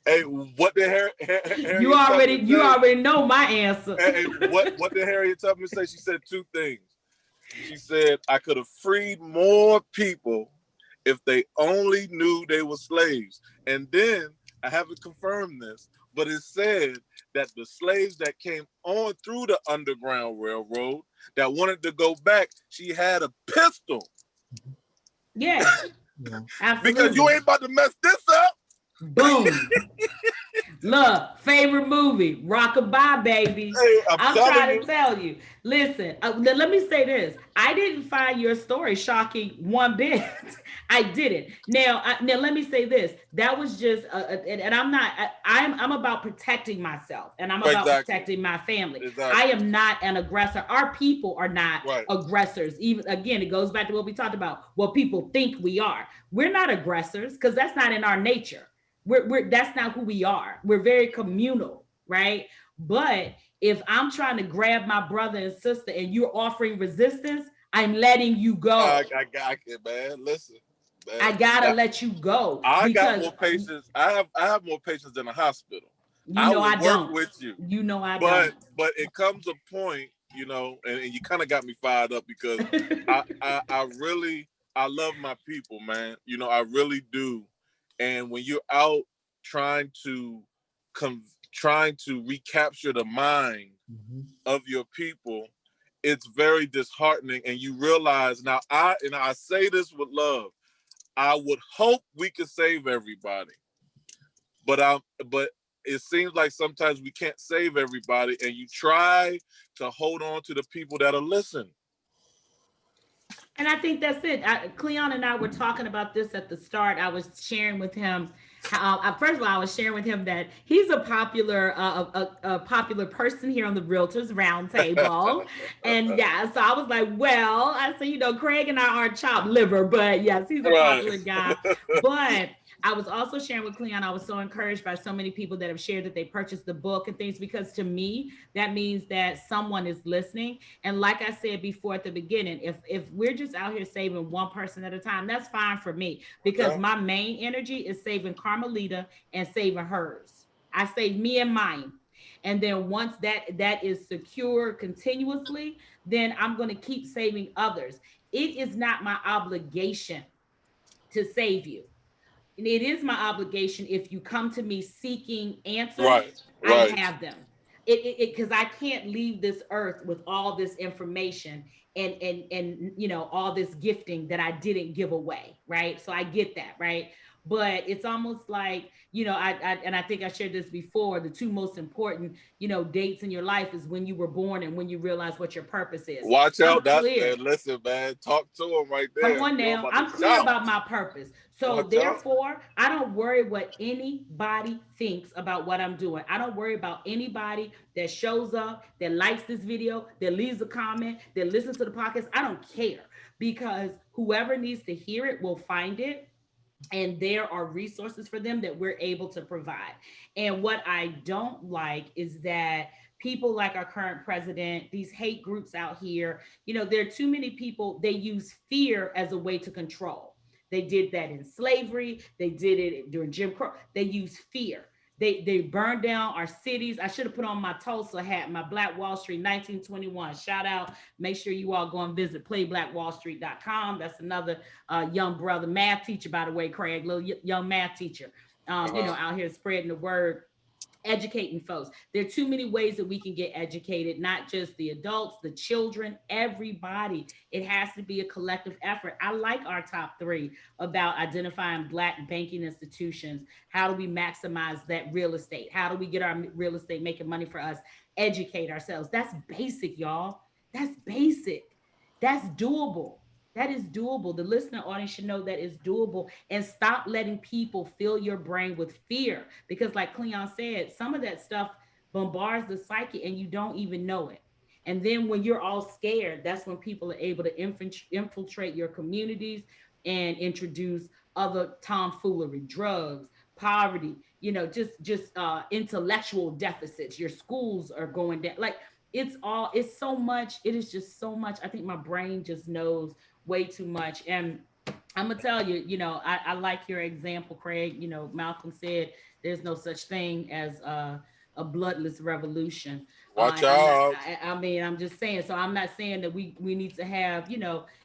Hey, what did Harriet You already know my answer. Hey, what did Harriet Tubman say? She said two things. She said, I could have freed more people if they only knew they were slaves. And then, I haven't confirmed this, but it said that the slaves that came on through the Underground Railroad that wanted to go back, she had a pistol. Yeah, absolutely. Because you ain't about to mess this up. Boom. Look, favorite movie, Rockabye, baby. Hey, I'm trying to tell you. Listen, let me say this. I didn't find your story shocking one bit. I didn't. Now let me say this. That was just, and I'm not. I'm about protecting myself, and I'm about protecting my family. Exactly. I am not an aggressor. Our people are not aggressors. Even again, it goes back to what we talked about. What people think we are. We're not aggressors because that's not in our nature. We're that's not who we are. We're very communal, right? But if I'm trying to grab my brother and sister and you're offering resistance, I'm letting you go. I got it, man. Listen, man. I gotta let you go. I got more patience. I have more patience than a hospital. You know I don't. Work with you. You know I don't. But it comes a point, you know, and you kind of got me fired up because I really love my people, man. You know, I really do. And when you're out trying to recapture the mind of your people, it's very disheartening. And you realize now, I say this with love. I would hope we could save everybody, but it seems like sometimes we can't save everybody, and you try to hold on to the people that'll listen. And I think that's it. Cleon and I were talking about this at the start. I was sharing with him. First of all, I was sharing with him that he's a popular person here on the Realtors Roundtable. And yeah, so I was like, well, I said, you know, Craig and I aren't chopped liver, but yes, he's a popular guy. But I was also sharing with Cleon, I was so encouraged by so many people that have shared that they purchased the book and things, because to me, that means that someone is listening. And like I said before at the beginning, if we're just out here saving one person at a time, that's fine for me, because my main energy is saving Carmelita and saving hers. I save me and mine. And then once that is secure continuously, then I'm going to keep saving others. It is not my obligation to save you. it is my obligation. If you come to me seeking answers, Right, I right. have them. It because I can't leave this earth with all this information and all this gifting that I didn't give away, right? So I get that, right? But it's almost like, I think I shared this before. The two most important, dates in your life is when you were born and when you realize what your purpose is. Watch I'm out. That's clear. man. Listen, man. Talk to him right Come there. on Girl now. about to I'm clear shout. about my purpose. So Watch out. therefore, I don't worry what anybody thinks about what I'm doing. I don't worry about anybody that shows up, that likes this video, that leaves a comment, that listens to the podcast. I don't care, because whoever needs to hear it will find it, and there are resources for them that we're able to provide. And what I don't like is that people like our current president, these hate groups out here, there are too many people. They use fear as a way to control. They did that in slavery, they did it during Jim Crow. They use fear. They burned down our cities. I should have put on my Tulsa hat, my Black Wall Street 1921. Shout out. Make sure you all go and visit playblackwallstreet.com. That's another young brother, math teacher, by the way, Craig, little young math teacher, Uh-huh. out here spreading the word, educating folks. There are too many ways that we can get educated, not just the adults, the children, everybody. It has to be a collective effort. I like our top three about identifying Black banking institutions. How do we maximize that real estate? How do we get our real estate making money for us? Educate ourselves. That's basic, y'all. That's basic. That's doable. That is doable. The listener audience should know that is doable, and stop letting people fill your brain with fear, because, like Cleon said, some of that stuff bombards the psyche and you don't even know it. And then when you're all scared, that's when people are able to infiltrate your communities and introduce other tomfoolery, drugs, poverty, just intellectual deficits. Your schools are going down. Like, it's so much. It is just so much. I think my brain just knows way too much. And I'm gonna tell you, I like your example, Craig. Malcolm said there's no such thing as a bloodless revolution. Watch And out. I mean, I'm just saying. So I'm not saying that we need to have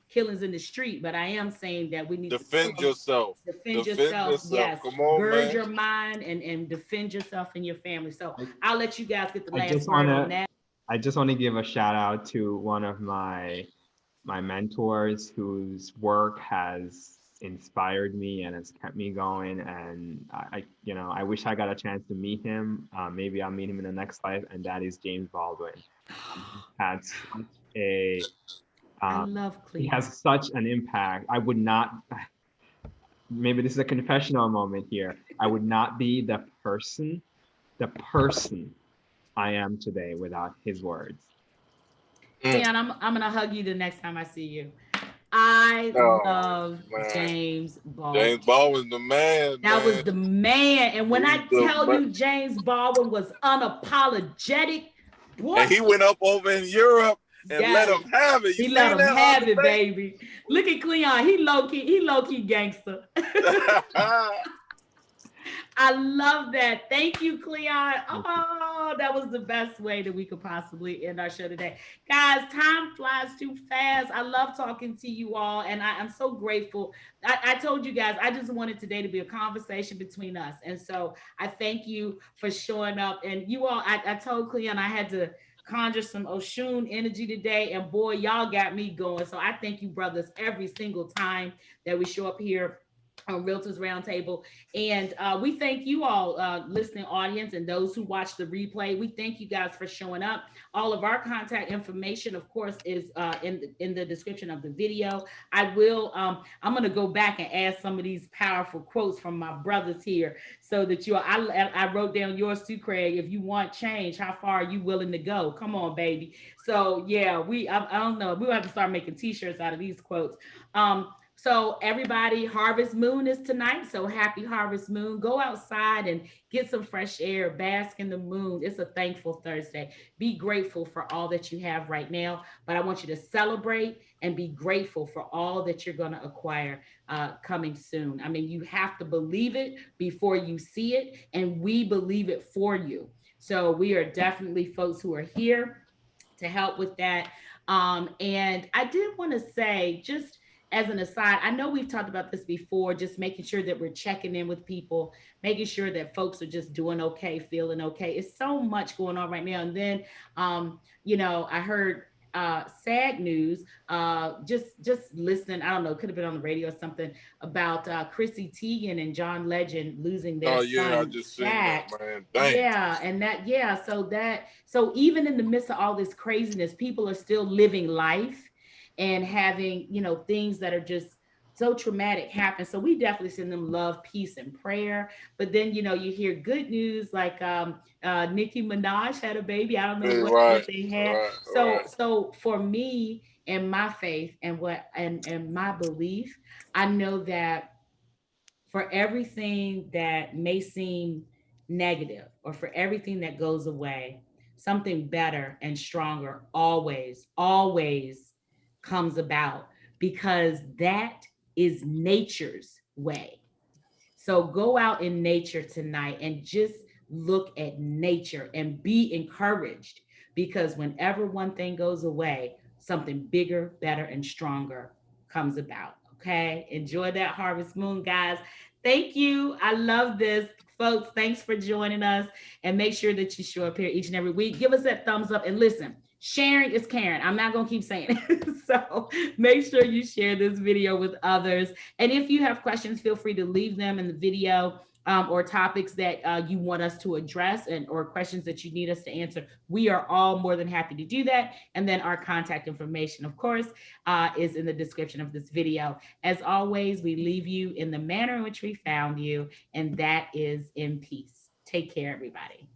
killings in the street, but I am saying that we need to Defend yourself. defend Defend yourself. yourself. Yes, Come on, gird man. your mind and defend yourself and your family. So I, I'll let you guys get the I last just word on wanna that. I just want to give a shout out to one of my mentors whose work has inspired me and has kept me going. And I wish I got a chance to meet him. Maybe I'll meet him in the next life. And that is James Baldwin. He had such a I um, love he Cleon. has such an impact. I would not. Maybe this is a confessional moment here. I would not be the person I am today without his words. Mm. Cleon, I'm gonna hug you the next time I see you. I Oh love man. James Baldwin. James Baldwin's the man, That was man. the man. And when He's I the tell man. you James Baldwin was unapologetic, boy, And he went up over in Europe and let yes, him have it. You he let seen him that have it, debate? baby. Look at Cleon. He low key gangster. I love that. Thank you, Cleon. Oh, that was the best way that we could possibly end our show today. Guys, time flies too fast. I love talking to you all, and I'm so grateful. I told you guys, I just wanted today to be a conversation between us. And so I thank you for showing up. And you all, I told Cleon I had to conjure some Oshun energy today, and boy, y'all got me going. So I thank you, brothers, every single time that we show up here on Realtors Roundtable. And we thank you all, listening audience, and those who watch the replay. We thank you guys for showing up. All of our contact information, of course, is in the description of the video. I'm going to go back and add some of these powerful quotes from my brothers here, so that I wrote down yours too, Craig. If you want change, how far are you willing to go? Come on, baby. So yeah, I don't know. We'll have to start making t-shirts out of these quotes. So everybody, Harvest Moon is tonight. So happy Harvest Moon. Go outside and get some fresh air, bask in the moon. It's a thankful Thursday. Be grateful for all that you have right now. But I want you to celebrate and be grateful for all that you're going to acquire coming soon. I mean, you have to believe it before you see it, and we believe it for you. So we are definitely folks who are here to help with that. And I did want to say, just as an aside, I know we've talked about this before, just making sure that we're checking in with people, making sure that folks are just doing okay, feeling okay. It's so much going on right now. And then, I heard sad news, just listening, I don't know, could have been on the radio or something, about Chrissy Teigen and John Legend losing their Oh yeah, I son just seen Shaq. that, man. Dang. Yeah, and that, yeah, so even in the midst of all this craziness, people are still living life and having, things that are just so traumatic happen. So we definitely send them love, peace, and prayer. But then, you hear good news, like Nicki Minaj had a baby. I don't know Yeah, what right, they had. right, So right. so for me and my faith and my belief, I know that for everything that may seem negative or for everything that goes away, something better and stronger always comes about, because that is nature's way. So go out in nature tonight and just look at nature and be encouraged, because whenever one thing goes away, something bigger, better, and stronger comes about. Okay. Enjoy that harvest moon, guys. Thank you. I love this. Folks, thanks for joining us. And make sure that you show up here each and every week. Give us that thumbs up and listen. Sharing is caring. I'm not going to keep saying it. So make sure you share this video with others. And if you have questions, feel free to leave them in the video, or topics that you want us to address, and or questions that you need us to answer. We are all more than happy to do that. And then our contact information, of course, is in the description of this video. As always, we leave you in the manner in which we found you, and that is in peace. Take care, everybody.